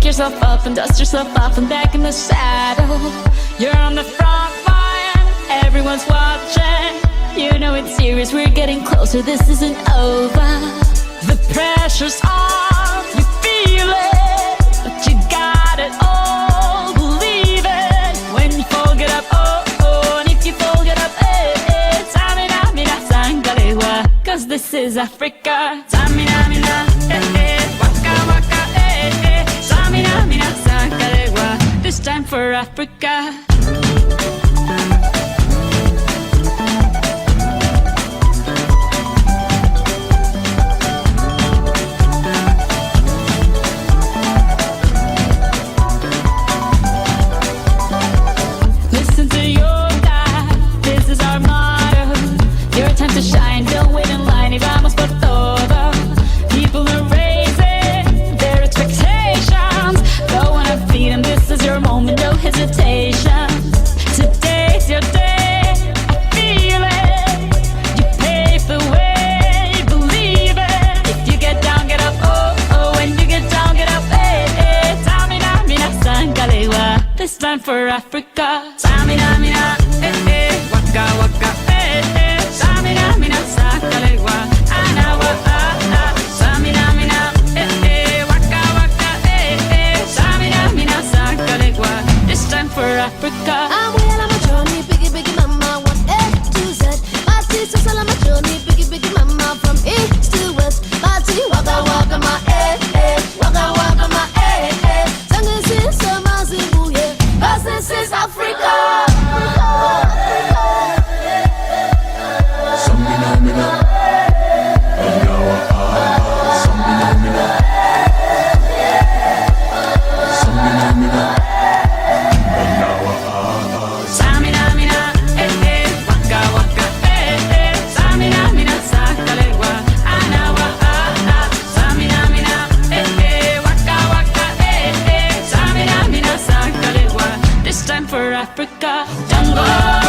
yourself up and dust yourself off and back in the saddle. You're on the front line, everyone's watching. You know it's serious, we're getting closer, this isn't over. The pressure's on, you feel it, but you got it all, believe it. When you fold it up, oh, oh, and if you fold it up, eh, tamina, mina, sangalewa. Cause this is Africa. Tamina, mina, waka, waka, tamina, mina, sangalewa. This time for Africa. To shine, don't wait in line, y vamos por todo. People are raising their expectations. Go on and feed them, this is your moment, no hesitation. Today's your day, I feel it. You pave the way, believe it. If you get down, get up, oh, oh. When you get down, get up, eh, eh. Tamina, mina, sangalewa. This time for Africa. Tamina, mina, eh, eh. Waka, waka, eh, eh. Samina, mina, sangalewa, anawa, ah, ah. Samina, mina, eh, eh, waka, waka, eh, eh. Samina, mina, sangalewa. This time for Africa. I'm well on my journey, biggie, biggie mama, 1 A to Z. My sister's all on my journey, biggie, biggie mama, from east to west. My tea, waka, waka, my eh, eh, waka, waka, my eh, eh. Sangin' sin, my zibu, yeah, 'cause this is Africa. Africa, jungle.